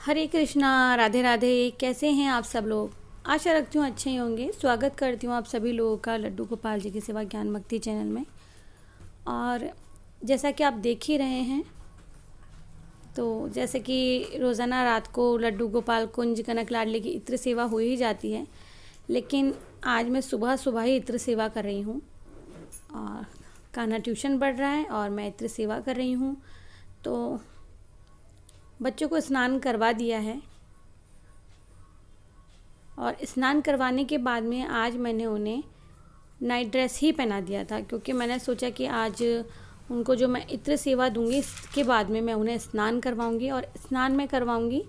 हरे कृष्णा, राधे राधे। कैसे हैं आप सब लोग? आशा रखती हूँ अच्छे ही होंगे। स्वागत करती हूँ आप सभी लोगों का लड्डू गोपाल जी की सेवा ज्ञान भक्ति चैनल में। और जैसा कि आप देख ही रहे हैं, तो जैसे कि रोज़ाना रात को लड्डू गोपाल कुंज कनक लाडली की इत्र सेवा हो ही जाती है, लेकिन आज मैं सुबह सुबह ही इत्र सेवा कर रही हूँ। और कान्हा ट्यूशन पढ़ रहा है और मैं इत्र सेवा कर रही हूँ। तो बच्चों को स्नान करवा दिया है और स्नान करवाने के बाद में आज मैंने उन्हें नाइट ड्रेस ही पहना दिया था, क्योंकि मैंने सोचा कि आज उनको जो मैं इत्र सेवा दूंगी इसके बाद में मैं उन्हें स्नान करवाऊंगी। और स्नान में करवाऊंगी,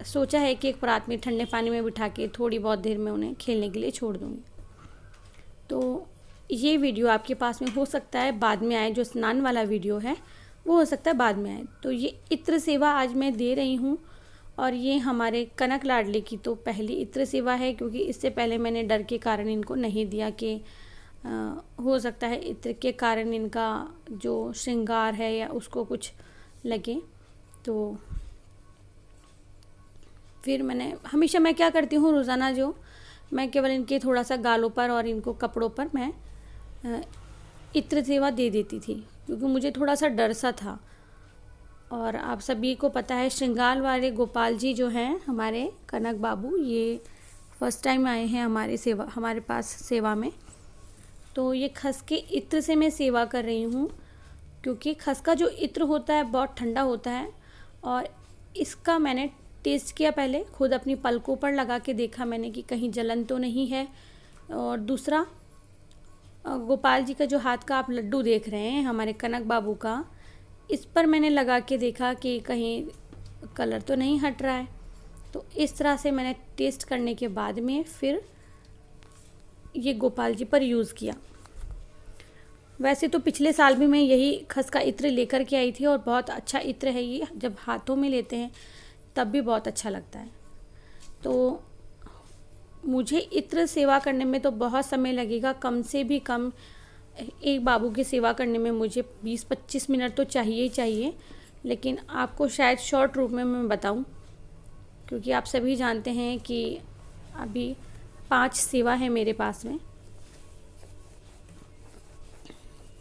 सोचा है कि एक परात में ठंडे पानी में बिठा के थोड़ी बहुत देर में उन्हें खेलने के लिए छोड़ दूंगी। तो ये वीडियो आपके पास में हो सकता है बाद में आए, जो स्नान वाला वीडियो है वो हो सकता है बाद में आए। तो ये इत्र सेवा आज मैं दे रही हूँ और ये हमारे कनक लाडली की तो पहली इत्र सेवा है, क्योंकि इससे पहले मैंने डर के कारण इनको नहीं दिया कि हो सकता है इत्र के कारण इनका जो श्रृंगार है या उसको कुछ लगे। तो फिर हमेशा मैं क्या करती हूँ, रोज़ाना जो मैं केवल इनके थोड़ा सा गालों पर और इनको कपड़ों पर मैं इत्र सेवा दे देती थी, क्योंकि मुझे थोड़ा सा डर सा था। और आप सभी को पता है श्रृंगार वाले गोपाल जी जो हैं हमारे कनक बाबू, ये फर्स्ट टाइम आए हैं हमारे पास सेवा में। तो ये खस के इत्र से मैं सेवा कर रही हूँ, क्योंकि खस का जो इत्र होता है बहुत ठंडा होता है। और इसका मैंने टेस्ट किया, पहले खुद अपनी पलकों पर लगा के देखा मैंने कि कहीं जलन तो नहीं है। और दूसरा, गोपाल जी का जो हाथ का आप लड्डू देख रहे हैं हमारे कनक बाबू का, इस पर मैंने लगा के देखा कि कहीं कलर तो नहीं हट रहा है। तो इस तरह से मैंने टेस्ट करने के बाद में फिर ये गोपाल जी पर यूज़ किया। वैसे तो पिछले साल भी मैं यही खस का इत्र लेकर के आई थी और बहुत अच्छा इत्र है ये, जब हाथों में लेते हैं तब भी बहुत अच्छा लगता है। तो मुझे इत्र सेवा करने में तो बहुत समय लगेगा, कम से भी कम एक बाबू की सेवा करने में मुझे 20-25 मिनट तो चाहिए ही चाहिए। लेकिन आपको शायद शॉर्ट रूप में मैं बताऊं, क्योंकि आप सभी जानते हैं कि अभी 5 सेवा है मेरे पास में।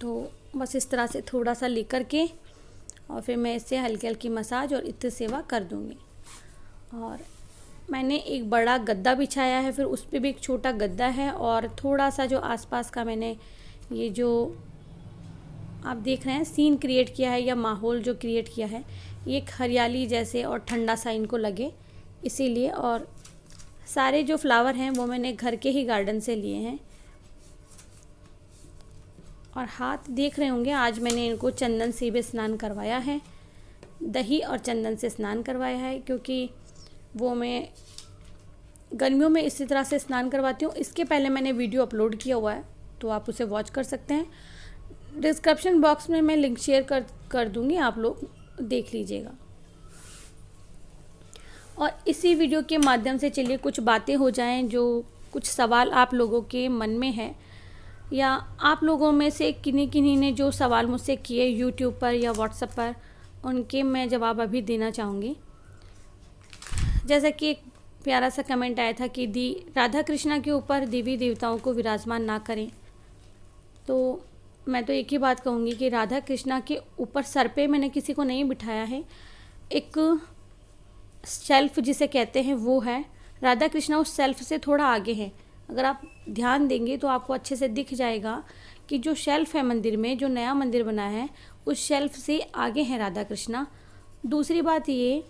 तो बस इस तरह से थोड़ा सा लेकर के और फिर मैं इससे हल्की हल्की मसाज और इत्र सेवा कर दूंगी। और मैंने एक बड़ा गद्दा बिछाया है, फिर उस पर भी एक छोटा गद्दा है, और थोड़ा सा जो आसपास का मैंने ये जो आप देख रहे हैं सीन क्रिएट किया है या माहौल जो क्रिएट किया है, ये एक हरियाली जैसे और ठंडा सा इनको लगे इसीलिए। और सारे जो फ्लावर हैं वो मैंने घर के ही गार्डन से लिए हैं। और हाथ देख रहे होंगे, आज मैंने इनको चंदन से भी स्नान करवाया है, दही और चंदन से स्नान करवाया है, क्योंकि वो मैं गर्मियों में इसी तरह से स्नान करवाती हूँ। इसके पहले मैंने वीडियो अपलोड किया हुआ है, तो आप उसे वॉच कर सकते हैं। डिस्क्रिप्शन बॉक्स में मैं लिंक शेयर कर दूँगी, आप लोग देख लीजिएगा। और इसी वीडियो के माध्यम से चलिए कुछ बातें हो जाएं, जो कुछ सवाल आप लोगों के मन में है, या आप लोगों में से किन्हीं ने जो सवाल मुझसे किए यूट्यूब पर या व्हाट्सएप पर, उनके मैं जवाब अभी देना चाहूँगी। जैसा कि एक प्यारा सा कमेंट आया था कि राधा कृष्णा के ऊपर देवी देवताओं को विराजमान ना करें। तो मैं तो एक ही बात कहूँगी कि राधा कृष्णा के ऊपर सर पे मैंने किसी को नहीं बिठाया है। एक शेल्फ जिसे कहते हैं वो है, राधा कृष्णा उस शेल्फ से थोड़ा आगे है। अगर आप ध्यान देंगे तो आपको अच्छे से दिख जाएगा कि जो शेल्फ है मंदिर में, जो नया मंदिर बना है, उस शेल्फ से आगे हैं राधा कृष्णा। दूसरी बात ये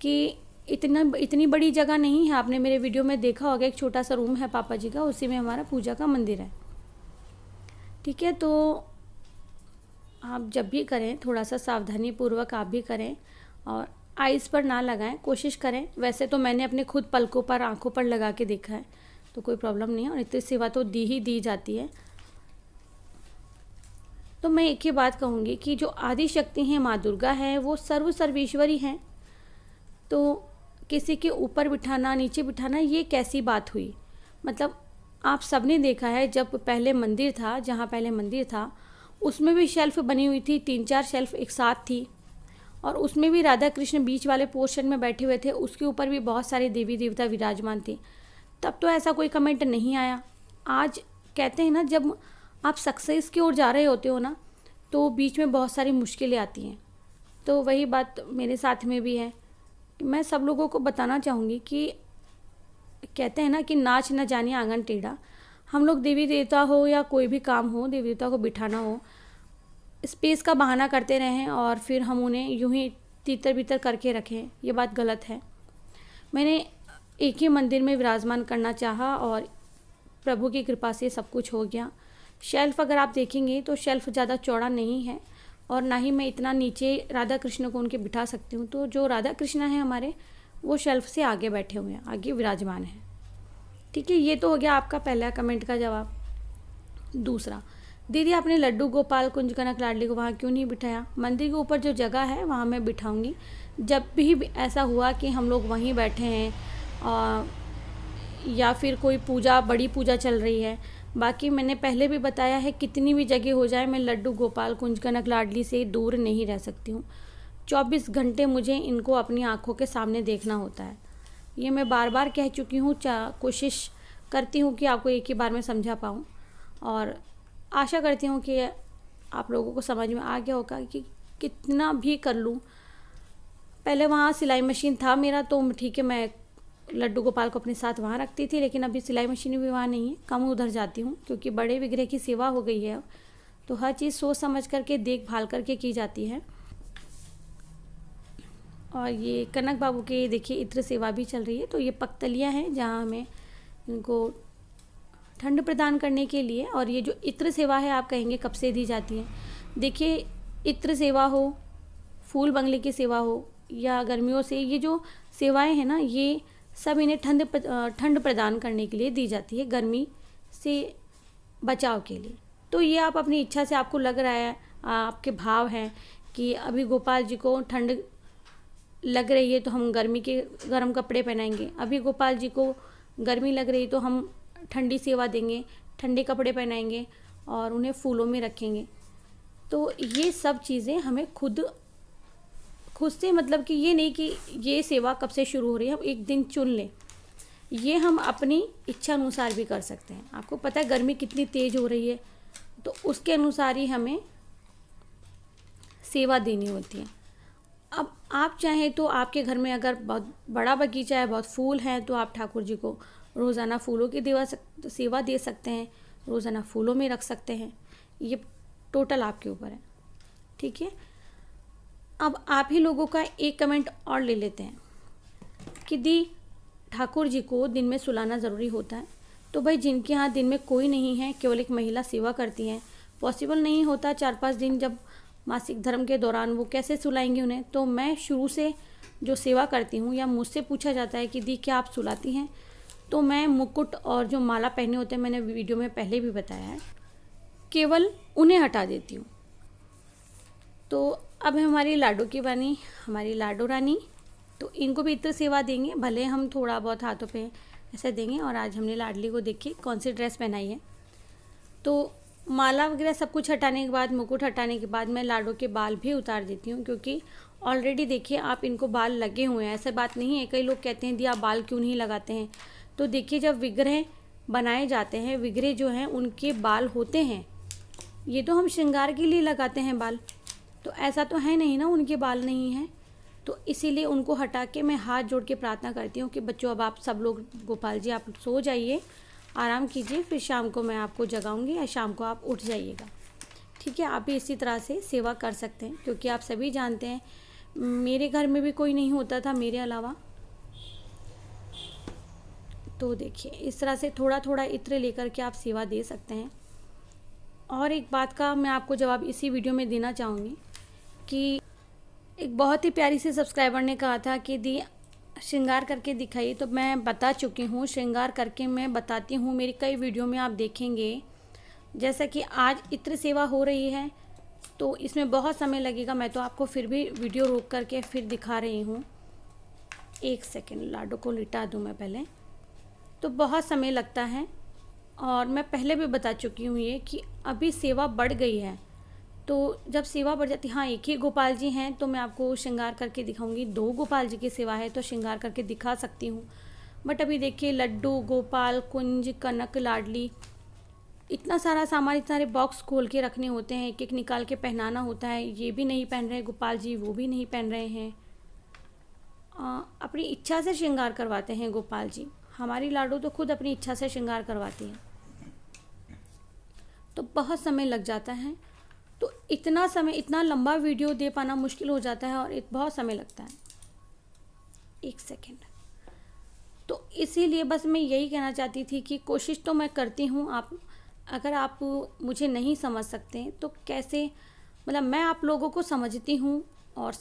कि इतनी बड़ी जगह नहीं है, आपने मेरे वीडियो में देखा होगा, एक छोटा सा रूम है पापा जी का, उसी में हमारा पूजा का मंदिर है। ठीक है, तो आप जब भी करें थोड़ा सा सावधानी पूर्वक आप भी करें और आइज़ पर ना लगाएं, कोशिश करें। वैसे तो मैंने अपने खुद पलकों पर, आंखों पर लगा के देखा है, तो कोई प्रॉब्लम नहीं है। और इतनी सेवा तो दी जाती है। तो मैं एक ही बात कहूँगी कि जो आदि शक्ति हैं माँ दुर्गा है, वो सर्वेश्वरी हैं। तो किसी के ऊपर बिठाना, नीचे बिठाना, ये कैसी बात हुई? मतलब आप सबने देखा है, जब पहले मंदिर था, जहाँ पहले मंदिर था उसमें भी शेल्फ बनी हुई थी, 3-4 शेल्फ एक साथ थी। और उसमें भी राधा कृष्ण बीच वाले पोर्शन में बैठे हुए थे, उसके ऊपर भी बहुत सारे देवी देवता विराजमान थे। तब तो ऐसा कोई कमेंट नहीं आया। आज कहते हैं ना, जब आप सक्सेस की ओर जा रहे होते हो ना, तो बीच में बहुत सारी मुश्किलें आती हैं। तो वही बात मेरे साथ में भी है। मैं सब लोगों को बताना चाहूँगी कि कहते हैं ना कि नाच न जाने आंगन टेढ़ा। हम लोग देवी देवता हो या कोई भी काम हो, देवी देवता को बिठाना हो, स्पेस का बहाना करते रहें और फिर हम उन्हें यूं ही तीतर बीतर करके रखें, ये बात गलत है। मैंने एक ही मंदिर में विराजमान करना चाहा और प्रभु की कृपा से सब कुछ हो गया। शेल्फ अगर आप देखेंगे तो शेल्फ ज़्यादा चौड़ा नहीं है और ना ही मैं इतना नीचे राधा कृष्ण को उनके बिठा सकती हूँ। तो जो राधा कृष्ण है हमारे, वो शेल्फ से आगे बैठे हुए हैं, आगे विराजमान हैं। ठीक है, ये तो हो गया आपका पहला कमेंट का जवाब। दूसरा, दीदी आपने लड्डू गोपाल कुंज कनक लाडली को वहाँ क्यों नहीं बिठाया? मंदिर के ऊपर जो जगह है वहाँ मैं बिठाऊंगी। जब भी ऐसा हुआ कि हम लोग वहीं बैठे हैं या फिर कोई पूजा, बड़ी पूजा चल रही है। बाकी मैंने पहले भी बताया है, कितनी भी जगह हो जाए मैं लड्डू गोपाल कुंज कनक लाडली से दूर नहीं रह सकती हूँ। 24 घंटे मुझे इनको अपनी आँखों के सामने देखना होता है। ये मैं बार बार कह चुकी हूँ, कोशिश करती हूँ कि आपको एक ही बार में समझा पाऊँ और आशा करती हूँ कि आप लोगों को समझ में आ गया होगा कि कितना भी कर लूँ। पहले वहाँ सिलाई मशीन था मेरा, तो ठीक है, मैं लड्डू गोपाल को अपने साथ वहाँ रखती थी, लेकिन अभी सिलाई मशीन भी वहाँ नहीं है, कम उधर जाती हूँ क्योंकि बड़े विग्रह की सेवा हो गई है। तो हर चीज़ सोच समझ करके, देखभाल करके की जाती है। और ये कनक बाबू के देखिए इत्र सेवा भी चल रही है। तो ये पख्तलियाँ हैं जहाँ हमें इनको ठंड प्रदान करने के लिए, और ये जो इत्र सेवा है आप कहेंगे कब से दी जाती है? देखिए, इत्र सेवा हो, फूल बंगले की सेवा हो या गर्मियों से, ये जो सेवाएं हैं ना, ये सब इन्हें ठंड प्रदान करने के लिए दी जाती है, गर्मी से बचाव के लिए। तो ये आप अपनी इच्छा से, आपको लग रहा है, आपके भाव हैं कि अभी गोपाल जी को ठंड लग रही है तो हम गर्म कपड़े पहनाएंगे, अभी गोपाल जी को गर्मी लग रही तो हम ठंडी सेवा देंगे, ठंडे कपड़े पहनाएंगे और उन्हें फूलों में रखेंगे। तो ये सब चीज़ें हमें खुद से, मतलब कि ये नहीं कि ये सेवा कब से शुरू हो रही है, हम एक दिन चुन लें। ये हम अपनी इच्छा अनुसार भी कर सकते हैं। आपको पता है गर्मी कितनी तेज़ हो रही है, तो उसके अनुसार ही हमें सेवा देनी होती है। अब आप चाहें तो आपके घर में अगर बहुत बड़ा बगीचा है, बहुत फूल हैं, तो आप ठाकुर जी को रोज़ाना फूलों की सेवा दे सकते हैं, रोज़ाना फूलों में रख सकते हैं। ये टोटल आपके ऊपर है। ठीक है, अब आप ही लोगों का एक कमेंट और ले लेते हैं कि दी ठाकुर जी को दिन में सुलाना ज़रूरी होता है। तो भाई, जिनके यहाँ दिन में कोई नहीं है, केवल एक महिला सेवा करती हैं, पॉसिबल नहीं होता 4-5 दिन जब मासिक धर्म के दौरान, वो कैसे सुलाएंगे उन्हें? तो मैं शुरू से जो सेवा करती हूँ, या मुझसे पूछा जाता है कि दी क्या आप सुलाती हैं, तो मैं मुकुट और जो माला पहने होते हैं, मैंने वीडियो में पहले भी बताया है, केवल उन्हें हटा देती हूँ। तो अब हमारी लाडो की रानी, हमारी लाडो रानी, तो इनको भी इत्र सेवा देंगे, भले हम थोड़ा बहुत हाथों पे ऐसे देंगे। और आज हमने लाडली को देखिए कौन सी ड्रेस पहनाई है। तो माला वगैरह सब कुछ हटाने के बाद, मुकुट हटाने के बाद, मैं लाडो के बाल भी उतार देती हूँ, क्योंकि ऑलरेडी देखिए आप इनको बाल लगे हुए हैं, ऐसा बात नहीं है। कई लोग कहते हैं दी आप बाल क्यों नहीं लगाते हैं? तो देखिए, जब विग्रह बनाए जाते हैं, विग्रह जो हैं उनके बाल होते हैं, ये तो हम श्रृंगार के लिए लगाते हैं बाल, तो ऐसा तो है नहीं ना उनके बाल नहीं हैं। तो इसीलिए उनको हटा के मैं हाथ जोड़ के प्रार्थना करती हूँ कि बच्चों, अब आप सब लोग, गोपाल जी आप सो जाइए, आराम कीजिए, फिर शाम को मैं आपको जगाऊंगी या शाम को आप उठ जाइएगा। ठीक है, आप भी इसी तरह से सेवा कर सकते हैं, क्योंकि आप सभी जानते हैं मेरे घर में भी कोई नहीं होता था मेरे अलावा। तो देखिए, इस तरह से थोड़ा थोड़ा इत्र लेकर के आप सेवा दे सकते हैं। और एक बात का मैं आपको जवाब इसी वीडियो में देना चाहूँगी कि एक बहुत ही प्यारी सी सब्सक्राइबर ने कहा था कि दी श्रृंगार करके दिखाइए। तो मैं बता चुकी हूँ, श्रृंगार करके मैं बताती हूँ, मेरी कई वीडियो में आप देखेंगे। जैसा कि आज इत्र सेवा हो रही है, तो इसमें बहुत समय लगेगा, मैं तो आपको फिर भी वीडियो रोक करके फिर दिखा रही हूँ। एक सेकेंड, लाडो को लिटा दूँ मैं पहले। तो बहुत समय लगता है, और मैं पहले भी बता चुकी हूँ ये कि अभी सेवा बढ़ गई है। तो जब सेवा बढ़ जाती, हाँ एक ही गोपाल जी हैं तो मैं आपको श्रृंगार करके दिखाऊंगी, 2 गोपाल जी की सेवा है तो श्रृंगार करके दिखा सकती हूँ। बट अभी देखिए लड्डू, गोपाल, कुंज, कनक, लाडली, इतना सारा सामान, इतने सारे बॉक्स खोल के रखने होते हैं, एक एक निकाल के पहनाना होता है। ये भी नहीं पहन रहे गोपाल जी, वो भी नहीं पहन रहे हैं। अपनी इच्छा से श्रृंगार करवाते हैं गोपाल जी। हमारी लाडू तो खुद अपनी इच्छा से श्रृंगार करवाती है, तो बहुत समय लग जाता है। तो इतना समय, इतना लंबा वीडियो दे पाना मुश्किल हो जाता है और बहुत समय लगता है। 1 सेकेंड। तो इसीलिए बस मैं यही कहना चाहती थी कि कोशिश तो मैं करती हूँ। अगर आप मुझे नहीं समझ सकते तो कैसे, मतलब मैं आप लोगों को समझती हूँ और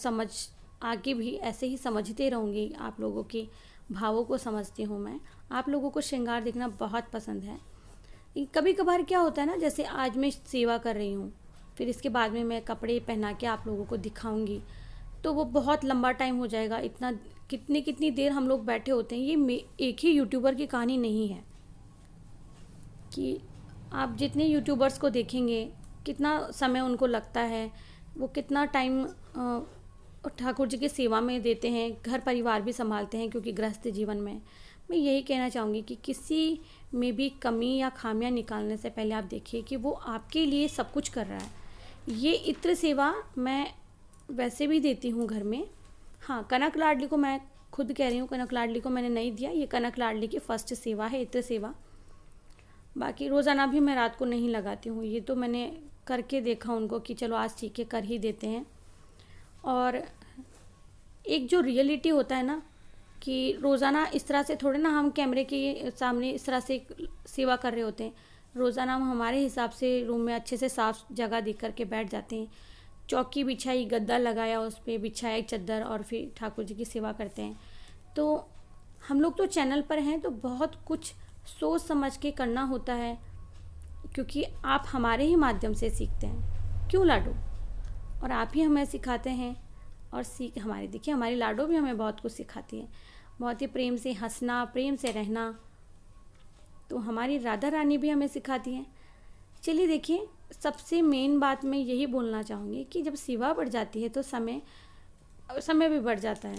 आगे भी ऐसे ही समझते रहूँगी। आप लोगों के भावों को समझती हूँ मैं। आप लोगों को श्रृंगार देखना बहुत पसंद है। कभी कभार क्या होता है ना, जैसे आज मैं सेवा कर रही हूँ, फिर इसके बाद में मैं कपड़े पहना के आप लोगों को दिखाऊंगी, तो वो बहुत लंबा टाइम हो जाएगा। इतना कितनी देर हम लोग बैठे होते हैं। ये एक ही यूट्यूबर की कहानी नहीं है कि आप जितने यूट्यूबर्स को देखेंगे कितना समय उनको लगता है, वो कितना टाइम ठाकुर जी की सेवा में देते हैं, घर परिवार भी संभालते हैं, क्योंकि गृहस्थ जीवन में मैं यही कहना चाहूँगी कि किसी में भी कमी या खामियां निकालने से पहले आप देखिए कि वो आपके लिए सब कुछ कर रहा है। ये इत्र सेवा मैं वैसे भी देती हूँ घर में। हाँ, कनक लाडली को मैं खुद कह रही हूँ, कनक लाडली को मैंने नहीं दिया। ये कनक लाडली की फर्स्ट सेवा है, इत्र सेवा। बाकी रोज़ाना भी मैं रात को नहीं लगाती हूँ। ये तो मैंने करके देखा उनको कि चलो आज ठीक है कर ही देते हैं। और एक जो रियलिटी होता है ना कि रोज़ाना इस तरह से थोड़े ना हम कैमरे के सामने इस तरह से सेवा कर रहे होते हैं। रोज़ाना हम हमारे हिसाब से रूम में अच्छे से साफ़ जगह देख करके बैठ जाते हैं, चौकी बिछाई, गद्दा लगाया, उस पर बिछाया चादर, और फिर ठाकुर जी की सेवा करते हैं। तो हम लोग तो चैनल पर हैं तो बहुत कुछ सोच समझ के करना होता है, क्योंकि आप हमारे ही माध्यम से सीखते हैं, क्यों लाडो? और आप ही हमें सिखाते हैं और देखिए हमारी लाडो भी हमें बहुत कुछ सिखाती है। बहुत ही प्रेम से हंसना, प्रेम से रहना, तो हमारी राधा रानी भी हमें सिखाती हैं। चलिए देखिए, सबसे मेन बात मैं यही बोलना चाहूँगी कि जब सेवा बढ़ जाती है तो समय भी बढ़ जाता है।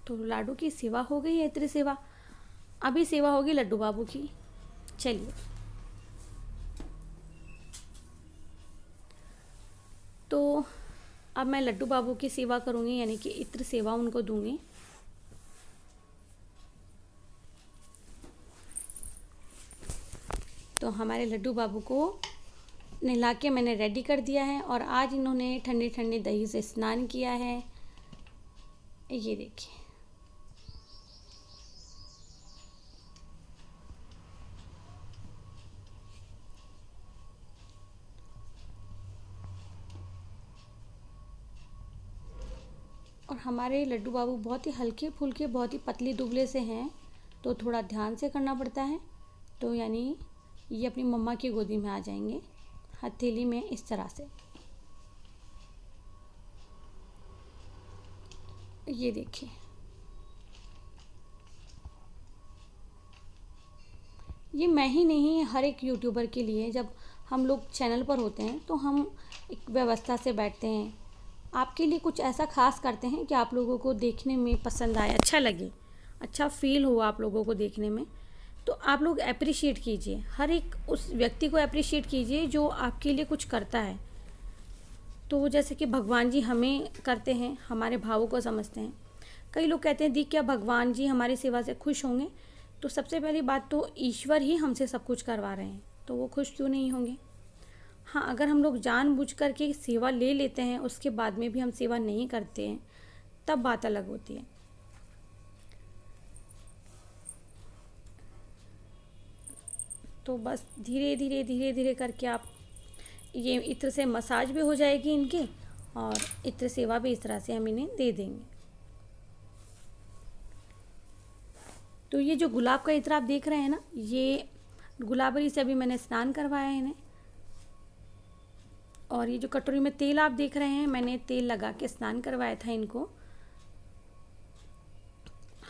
तो लाडू की सेवा हो गई है, इतनी सेवा। अभी सेवा होगी लड्डू बाबू की। चलिए, तो अब मैं लड्डू बाबू की सेवा करूँगी, यानी कि इत्र सेवा उनको दूँगी। तो हमारे लड्डू बाबू को नहला के मैंने रेडी कर दिया है, और आज इन्होंने ठंडी ठंडी दही से स्नान किया है। ये देखिए, और हमारे लड्डू बाबू बहुत ही हल्के फुल्के, बहुत ही पतली दुबले से हैं, तो थोड़ा ध्यान से करना पड़ता है। तो यानी ये अपनी मम्मा की गोदी में आ जाएंगे, हथेली में इस तरह से। ये देखिए, ये मैं ही नहीं, हर एक यूट्यूबर के लिए, जब हम लोग चैनल पर होते हैं तो हम एक व्यवस्था से बैठते हैं। आपके लिए कुछ ऐसा खास करते हैं कि आप लोगों को देखने में पसंद आए, अच्छा लगे, अच्छा फील हो आप लोगों को देखने में। तो आप लोग अप्रिशिएट कीजिए, हर एक उस व्यक्ति को अप्रिशिएट कीजिए जो आपके लिए कुछ करता है। तो जैसे कि भगवान जी हमें करते हैं, हमारे भावों को समझते हैं। कई लोग कहते हैं दी क्या भगवान जी हमारी सेवा से खुश होंगे? तो सबसे पहली बात तो ईश्वर ही हमसे सब कुछ करवा रहे हैं, तो वो खुश क्यों नहीं होंगे? हाँ, अगर हम लोग जानबूझ कर के सेवा ले लेते हैं, उसके बाद में भी हम सेवा नहीं करते हैं, तब बात अलग होती है। तो बस धीरे धीरे धीरे धीरे करके आप ये इत्र से मसाज भी हो जाएगी इनके, और इत्र सेवा भी इस तरह से हम इन्हें दे देंगे। तो ये जो गुलाब का इत्र आप देख रहे हैं ना, ये गुलाबरी से अभी मैंने स्नान करवाया है इन्हें। और ये जो कटोरी में तेल आप देख रहे हैं, मैंने तेल लगा के स्नान करवाया था इनको।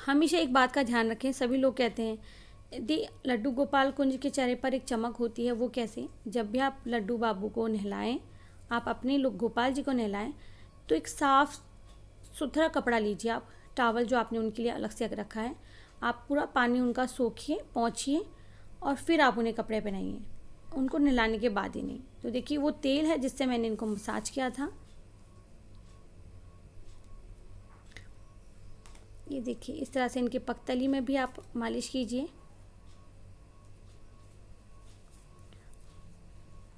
हमेशा एक बात का ध्यान रखें, सभी लोग कहते हैं यदि लड्डू गोपाल कुंज के चेहरे पर एक चमक होती है, वो कैसे? जब भी आप लड्डू बाबू को नहलाएं, आप अपने गोपाल जी को नहलाएं, तो एक साफ सुथरा कपड़ा लीजिए, आप टॉवल जो आपने उनके लिए अलग से रखा है, आप पूरा पानी उनका सोखिए, पोंछिए और फिर आप उन्हें कपड़े पहनाइए, उनको नहलाने के बाद ही नहीं। तो देखिए वो तेल है जिससे मैंने इनको मसाज किया था। ये देखिए इस तरह से इनके पगतली में भी आप मालिश कीजिए।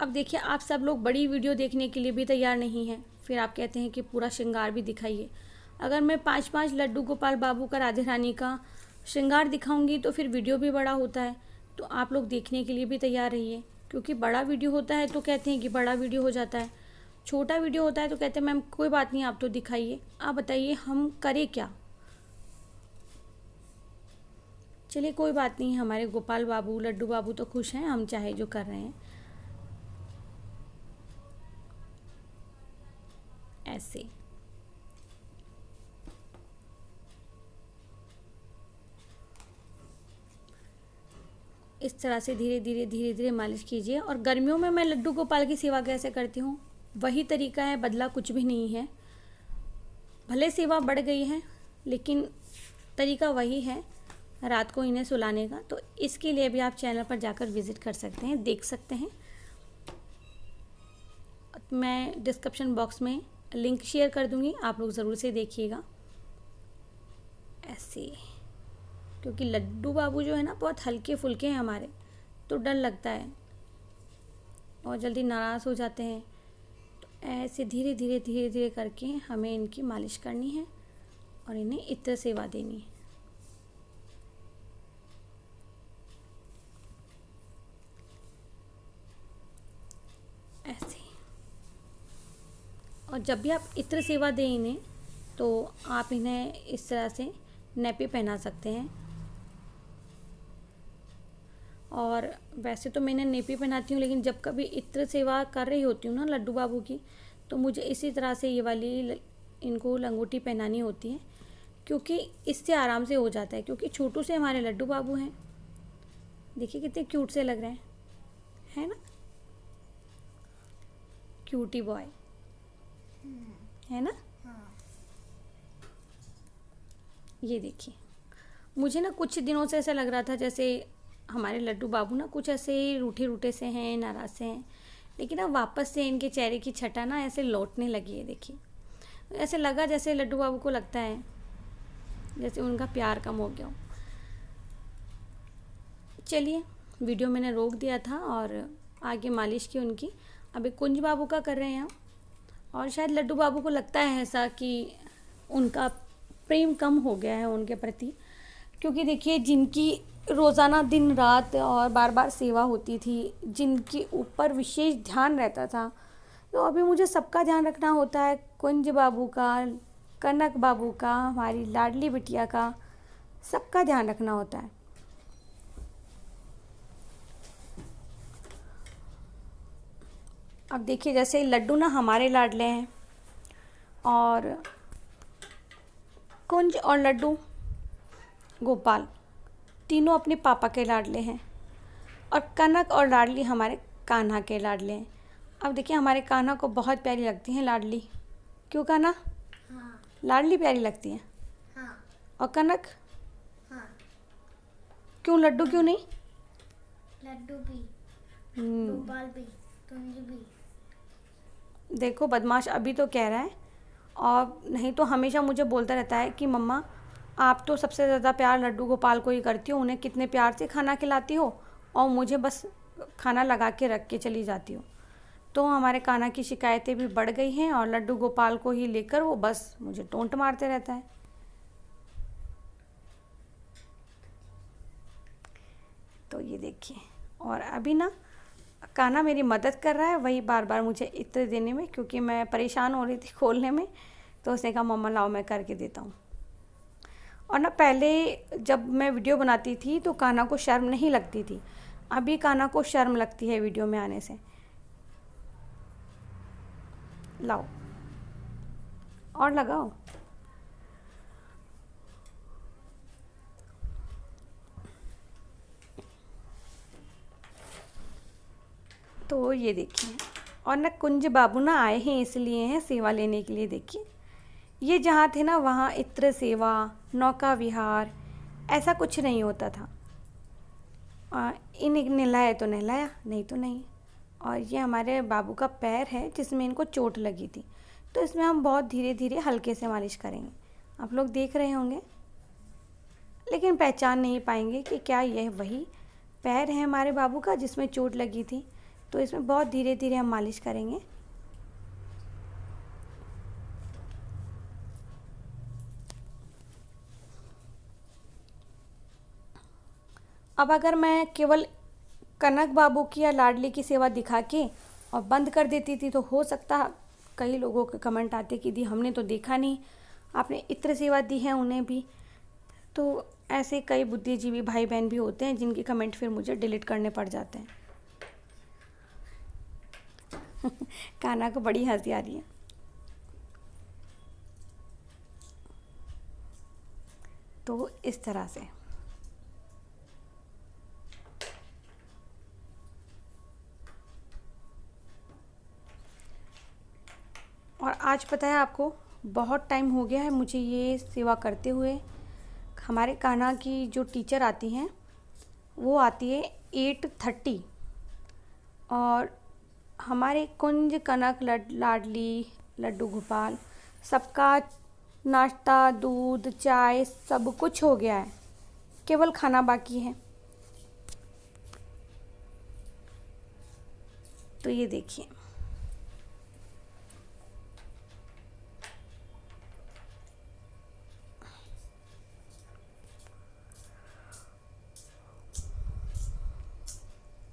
अब देखिए आप सब लोग बड़ी वीडियो देखने के लिए भी तैयार नहीं हैं, फिर आप कहते हैं कि पूरा श्रृंगार भी दिखाइए। अगर मैं 5-5 लड्डू गोपाल बाबू का, राधे रानी का श्रृंगार दिखाऊंगी तो फिर वीडियो भी बड़ा होता है, तो आप लोग देखने के लिए भी तैयार रहिए। क्योंकि बड़ा वीडियो होता है तो कहते हैं कि बड़ा वीडियो हो जाता है, छोटा वीडियो होता है तो कहते हैं मैम कोई बात नहीं, आप तो दिखाइए। आप बताइए हम करें क्या? चलिए कोई बात नहीं, हमारे गोपाल बाबू, लड्डू बाबू तो खुश हैं, हम चाहे जो कर रहे हैं। ऐसे इस तरह से धीरे धीरे मालिश कीजिए। और गर्मियों में मैं लड्डू गोपाल की सेवा कैसे करती हूँ, वही तरीका है, बदला कुछ भी नहीं है। भले सेवा बढ़ गई है लेकिन तरीका वही है, रात को इन्हें सुलाने का। तो इसके लिए भी आप चैनल पर जाकर विज़िट कर सकते हैं, देख सकते हैं। मैं डिस्क्रिप्शन बॉक्स में लिंक शेयर कर दूंगी, आप लोग ज़रूर से देखिएगा। ऐसे क्योंकि लड्डू बाबू जो है ना बहुत हल्के फुल्के हैं हमारे, तो डर लगता है और जल्दी नाराज़ हो जाते हैं। तो ऐसे धीरे धीरे करके हमें इनकी मालिश करनी है और इन्हें इत्र सेवा देनी है। ऐसे। और जब भी आप इत्र सेवा दें इन्हें, तो आप इन्हें इस तरह से नैपी पहना सकते हैं। और वैसे तो मैंने नेपी पहनाती हूँ, लेकिन जब कभी इत्र सेवा कर रही होती हूँ ना लड्डू बाबू की, तो मुझे इसी तरह से ये वाली इनको लंगोटी पहनानी होती है, क्योंकि इससे आराम से हो जाता है। क्योंकि छोटू से हमारे लड्डू बाबू हैं, देखिए कितने क्यूट से लग रहे हैं, है ना? क्यूटी बॉय है ना? ये देखिए, मुझे ना कुछ दिनों से ऐसा लग रहा था जैसे हमारे लड्डू बाबू ना कुछ ऐसे रूठे रूठे से हैं, नाराज़ से हैं, लेकिन अब वापस से इनके चेहरे की छटा ना ऐसे लौटने लगी है। देखिए ऐसे लगा जैसे लड्डू बाबू को लगता है जैसे उनका प्यार कम हो गया हो। चलिए वीडियो मैंने रोक दिया था और आगे मालिश की उनकी। अभी कुंज बाबू का कर रहे हैं हम, और शायद लड्डू बाबू को लगता है ऐसा कि उनका प्रेम कम हो गया है उनके प्रति। क्योंकि देखिए जिनकी रोज़ाना दिन रात और बार बार सेवा होती थी, जिनके ऊपर विशेष ध्यान रहता था, तो अभी मुझे सबका ध्यान रखना होता है। कुंज बाबू का, कनक बाबू का, हमारी लाडली बिटिया का, सबका ध्यान रखना होता है। अब देखिए जैसे लड्डू ना हमारे लाडले हैं, और कुंज और लड्डू गोपाल तीनों अपने पापा के लाडले हैं, और कनक और लाडली हमारे कान्हा के लाडले हैं। अब देखिए हमारे कान्हा को बहुत प्यारी लगती हैं लाडली। क्यों कान्हा? हाँ। लाडली प्यारी लगती है? हाँ। और कनक? हाँ। क्यों लड्डू क्यों नहीं? लड्डू भी, गोपाल भी, कुंज भी। देखो बदमाश अभी तो कह रहा है, और नहीं तो हमेशा मुझे बोलता रहता है कि मम्मा आप तो सबसे ज़्यादा प्यार लड्डू गोपाल को ही करती हो, उन्हें कितने प्यार से खाना खिलाती हो और मुझे बस खाना लगा के रख के चली जाती हो। तो हमारे कान्हा की शिकायतें भी बढ़ गई हैं, और लड्डू गोपाल को ही लेकर वो बस मुझे टोंट मारते रहता है। तो ये देखिए, और अभी ना कान्हा मेरी मदद कर रहा है, वही बार बार मुझे इत्र देने में, क्योंकि मैं परेशान हो रही थी खोलने में। तो उसने कहा मम्मा लाओ मैं करके देता हूँ। और ना पहले जब मैं वीडियो बनाती थी तो कान्हा को शर्म नहीं लगती थी, अभी कान्हा को शर्म लगती है वीडियो में आने से। लाओ और लगाओ। तो ये देखिए, और ना कुंज बाबू ना आए हैं इसलिए हैं सेवा लेने के लिए। देखिए ये जहाँ थे ना वहाँ इत्र सेवा, नौका विहार ऐसा कुछ नहीं होता था। इन्हें नहलाया तो नहलाया, नहीं तो नहीं। और ये हमारे बाबू का पैर है जिसमें इनको चोट लगी थी, तो इसमें हम बहुत धीरे धीरे हल्के से मालिश करेंगे। आप लोग देख रहे होंगे लेकिन पहचान नहीं पाएंगे कि क्या यह वही पैर है हमारे बाबू का जिसमें चोट लगी थी। तो इसमें बहुत धीरे धीरे हम मालिश करेंगे। अब अगर मैं केवल कनक बाबू की या लाडली की सेवा दिखा के और बंद कर देती थी तो हो सकता कई लोगों के कमेंट आते कि दी हमने तो देखा नहीं, आपने इत्र सेवा दी है उन्हें भी। तो ऐसे कई बुद्धिजीवी भाई बहन भी होते हैं जिनके कमेंट फिर मुझे डिलीट करने पड़ जाते हैं। कान्हा को बड़ी हंसी आ रही है। तो इस तरह से और आज पता है आपको बहुत टाइम हो गया है मुझे ये सेवा करते हुए। हमारे कान्हा की जो टीचर आती हैं वो आती है 8:30 और हमारे कुंज कनक लाडली लड्डू गोपाल सबका नाश्ता दूध चाय सब कुछ हो गया है, केवल खाना बाकी है। तो ये देखिए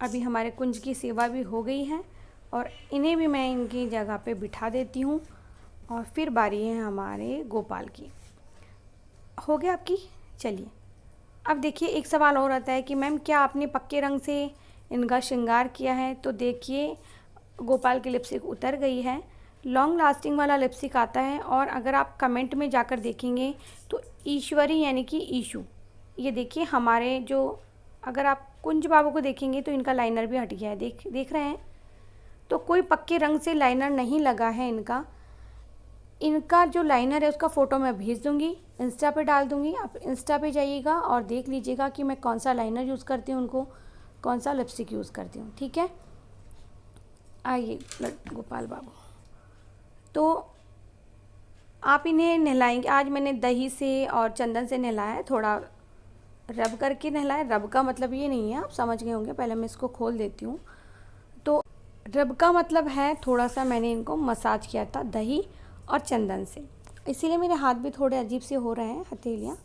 अभी हमारे कुंज की सेवा भी हो गई है और इन्हें भी मैं इनकी जगह पे बिठा देती हूँ और फिर बारी है हमारे गोपाल की। हो गया आपकी। चलिए अब देखिए एक सवाल और आता है कि मैम क्या आपने पक्के रंग से इनका श्रृंगार किया है। तो देखिए गोपाल की लिपस्टिक उतर गई है, लॉन्ग लास्टिंग वाला लिपस्टिक आता है। और अगर आप कमेंट में जाकर देखेंगे तो ईश्वरी यानी कि ईशु, ये देखिए हमारे जो अगर आप कुंज बाबू को देखेंगे तो इनका लाइनर भी हट गया है, देख रहे हैं। तो कोई पक्के रंग से लाइनर नहीं लगा है इनका। इनका जो लाइनर है उसका फ़ोटो मैं भेज दूँगी, इंस्टा पे डाल दूँगी। आप इंस्टा पे जाइएगा और देख लीजिएगा कि मैं कौन सा लाइनर यूज़ करती हूँ, उनको कौन सा लिपस्टिक यूज़ करती हूँ। ठीक है, आइए गोपाल बाबू। तो आप इन्हें नहलाएंगे। आज मैंने दही से और चंदन से नहलाया है, थोड़ा रब करके नहलाया। रब का मतलब ये नहीं है, आप समझ गए होंगे। पहले मैं इसको खोल देती हूँ। तो रब का मतलब है थोड़ा सा मैंने इनको मसाज किया था दही और चंदन से, इसीलिए मेरे हाथ भी थोड़े अजीब से हो रहे हैं, हथेलियाँ।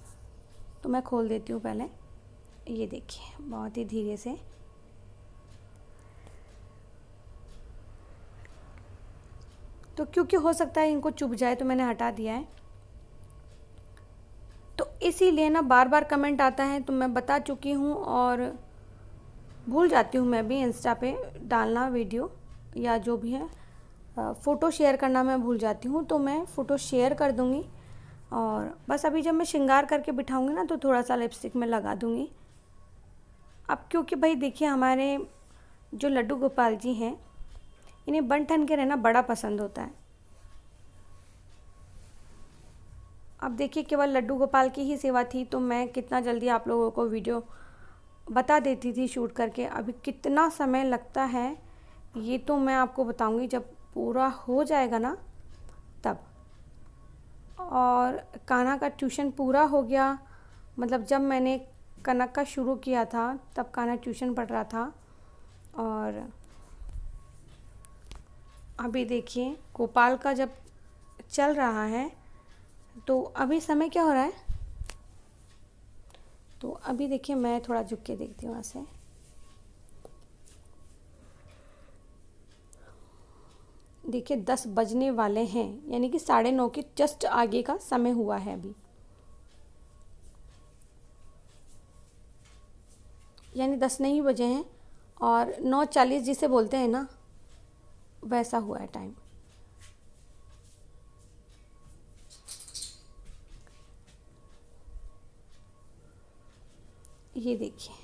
तो मैं खोल देती हूँ पहले। ये देखिए बहुत ही धीरे से। तो क्योंकि हो सकता है इनको चुभ जाए तो मैंने हटा दिया है। तो इसीलिए ना बार बार कमेंट आता है तो मैं बता चुकी हूँ और भूल जाती हूँ मैं भी इंस्टा पे डालना वीडियो या जो भी है। फ़ोटो शेयर करना मैं भूल जाती हूँ, तो मैं फ़ोटो शेयर कर दूँगी। और बस अभी जब मैं श्रृंगार करके बिठाऊँगी ना तो थोड़ा सा लिपस्टिक में लगा दूँगी। अब क्योंकि भाई देखिए हमारे जो लड्डू गोपाल जी हैं इन्हें बन ठन के रहना बड़ा पसंद होता है। अब देखिए केवल लड्डू गोपाल की ही सेवा थी तो मैं कितना जल्दी आप लोगों को वीडियो बता देती थी शूट करके। अभी कितना समय लगता है ये तो मैं आपको बताऊंगी जब पूरा हो जाएगा ना तब। और कान्हा का ट्यूशन पूरा हो गया, मतलब जब मैंने कनक का शुरू किया था तब कान्हा ट्यूशन पढ़ रहा था। और अभी देखिए गोपाल का जब चल रहा है तो अभी समय क्या हो रहा है। तो अभी देखिए मैं थोड़ा झुक के देखती हूँ वहाँ से। देखिए 10 बजने वाले हैं, यानी कि 9:30 के जस्ट आगे का समय हुआ है अभी, यानी 10 नहीं बजे हैं। और 9:40 जिसे बोलते हैं ना वैसा हुआ है टाइम। ये देखिए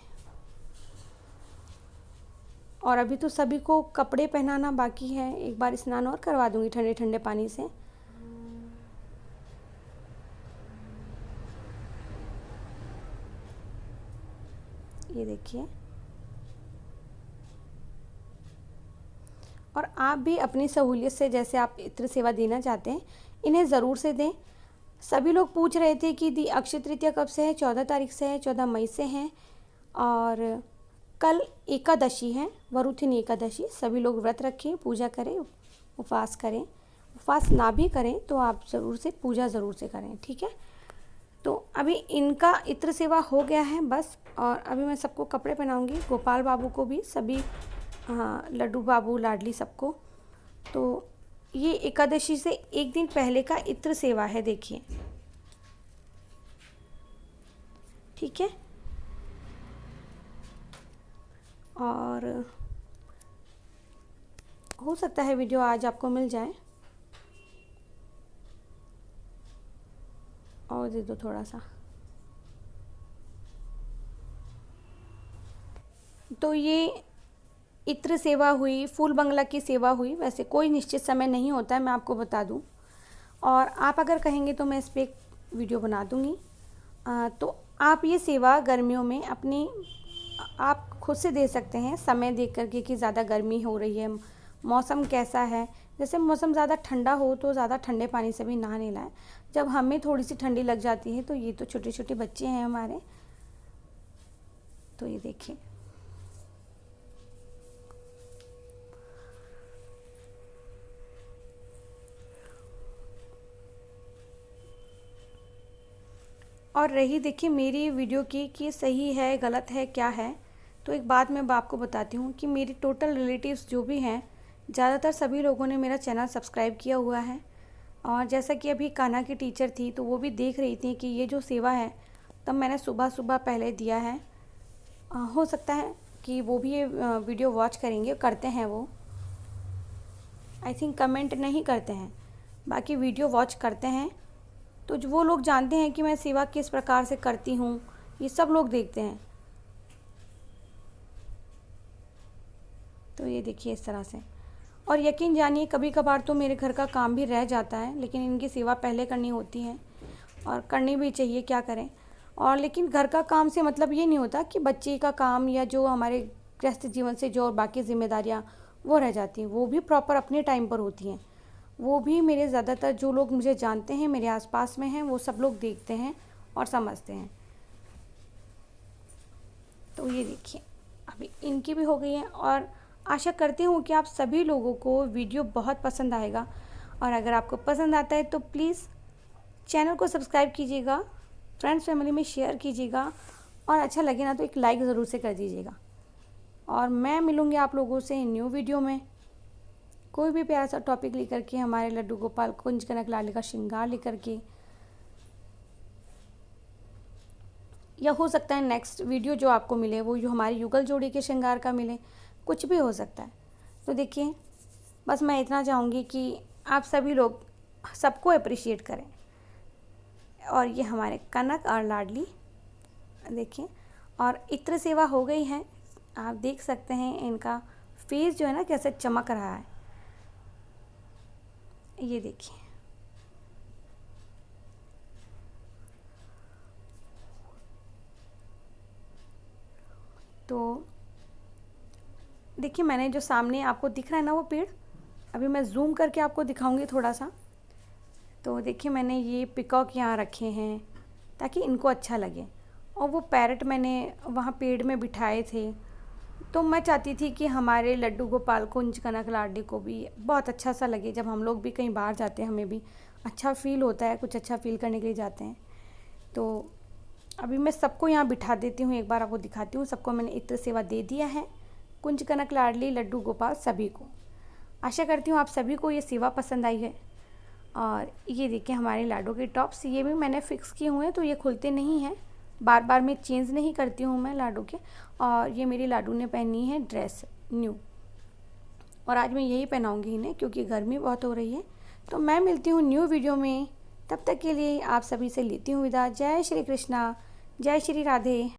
और अभी तो सभी को कपड़े पहनाना बाकी है, एक बार स्नान और करवा दूंगी ठंडे ठंडे पानी से। ये देखिए। और आप भी अपनी सहूलियत से जैसे आप इत्र सेवा देना चाहते हैं इन्हें ज़रूर से दें। सभी लोग पूछ रहे थे कि दी अक्षय तृतीया कब से है, 14 तारीख से है, 14 मई से है, और कल एकादशी है, वरुथिनी एकादशी। सभी लोग व्रत रखें, पूजा करें, उपवास करें। उपवास ना भी करें तो आप ज़रूर से पूजा ज़रूर से करें, ठीक है। तो अभी इनका इत्र सेवा हो गया है बस, और अभी मैं सबको कपड़े पहनाऊंगी, गोपाल बाबू को भी, सभी लड्डू बाबू लाडली सबको। तो ये एकादशी से एक दिन पहले का इत्र सेवा है, देखिए, ठीक है। और हो सकता है वीडियो आज आपको मिल जाए, और दे दो थोड़ा सा। तो ये इत्र सेवा हुई, फूल बंगला की सेवा हुई। वैसे कोई निश्चित समय नहीं होता है, मैं आपको बता दूं, और आप अगर कहेंगे तो मैं इस पर एक वीडियो बना दूंगी। तो आप ये सेवा गर्मियों में अपनी आप खुद से दे सकते हैं, समय देख करके कि ज़्यादा गर्मी हो रही है, मौसम कैसा है। जैसे मौसम ज़्यादा ठंडा हो तो ज़्यादा ठंडे पानी से भी नहा नहीं लाएं। जब हमें थोड़ी सी ठंडी लग जाती है, तो ये तो छोटे छोटे बच्चे हैं हमारे, तो ये देखिए। और रही देखिए मेरी वीडियो की कि सही है गलत है क्या है, तो एक बात मैं आपको बताती हूँ कि मेरी टोटल रिलेटिव्स जो भी हैं, ज़्यादातर सभी लोगों ने मेरा चैनल सब्सक्राइब किया हुआ है। और जैसा कि अभी कान्हा की टीचर थी तो वो भी देख रही थी कि ये जो सेवा है, तब मैंने सुबह सुबह पहले दिया है। हो सकता है कि वो भी ये वीडियो वॉच करेंगे, करते हैं वो, आई थिंक कमेंट नहीं करते हैं, बाकी वीडियो वॉच करते हैं। तो जो वो लोग जानते हैं कि मैं सेवा किस प्रकार से करती हूँ, ये सब लोग देखते हैं। तो ये देखिए इस तरह से। और यकीन जानिए कभी कभार तो मेरे घर का काम भी रह जाता है, लेकिन इनकी सेवा पहले करनी होती है, और करनी भी चाहिए, क्या करें। और लेकिन घर का काम से मतलब ये नहीं होता कि बच्चे का काम या जो हमारे गृहस्थ जीवन से जो बाकी जिम्मेदारियाँ वो रह जाती हैं, वो भी प्रॉपर अपने टाइम पर होती हैं। वो भी मेरे ज़्यादातर जो लोग मुझे जानते हैं, मेरे आसपास में हैं, वो सब लोग देखते हैं और समझते हैं। तो ये देखिए अभी इनकी भी हो गई है, और आशा करती हूँ कि आप सभी लोगों को वीडियो बहुत पसंद आएगा। और अगर आपको पसंद आता है तो प्लीज़ चैनल को सब्सक्राइब कीजिएगा, फ्रेंड्स फैमिली में शेयर कीजिएगा, और अच्छा लगे ना तो एक लाइक ज़रूर से कर दीजिएगा। और मैं मिलूँगी आप लोगों से न्यू वीडियो में, कोई भी प्यारा सा टॉपिक लेकर के, हमारे लड्डू गोपाल कुंज कनक लाडली का श्रृंगार लेकर के, या हो सकता है नेक्स्ट वीडियो जो आपको मिले वो जो हमारी युगल जोड़ी के श्रृंगार का मिले, कुछ भी हो सकता है। तो देखिए बस मैं इतना चाहूँगी कि आप सभी लोग सबको अप्रिशिएट करें। और ये हमारे कनक और लाडली देखिए, और इत्र सेवा हो गई है, आप देख सकते हैं इनका फेस जो है ना कैसे चमक रहा है, ये देखिए। तो देखिए मैंने जो सामने आपको दिख रहा है ना वो पेड़, अभी मैं जूम करके आपको दिखाऊंगी थोड़ा सा। तो देखिए मैंने ये पिकॉक यहाँ रखे हैं ताकि इनको अच्छा लगे, और वो पैरट मैंने वहाँ पेड़ में बिठाए थे। तो मैं चाहती थी कि हमारे लड्डू गोपाल कुंज कनक लाडली को भी बहुत अच्छा सा लगे, जब हम लोग भी कहीं बाहर जाते हैं हमें भी अच्छा फील होता है, कुछ अच्छा फील करने के लिए जाते हैं। तो अभी मैं सबको यहाँ बिठा देती हूँ, एक बार आपको दिखाती हूँ। सबको मैंने इत्र सेवा दे दिया है, कुंज कनक लाडली लड्डू गोपाल सभी को। आशा करती हूँ आप सभी को ये सेवा पसंद आई है। और ये देखिए हमारे लाडू के टॉप्स, ये भी मैंने फ़िक्स किए हुए हैं, तो ये खुलते नहीं हैं, बार बार मैं चेंज नहीं करती हूँ मैं लाडू के। और ये मेरी लाडू ने पहनी है ड्रेस न्यू, और आज मैं यही पहनाऊँगी इन्हें क्योंकि गर्मी बहुत हो रही है। तो मैं मिलती हूँ न्यू वीडियो में, तब तक के लिए आप सभी से लेती हूँ विदा। जय श्री कृष्णा, जय श्री राधे।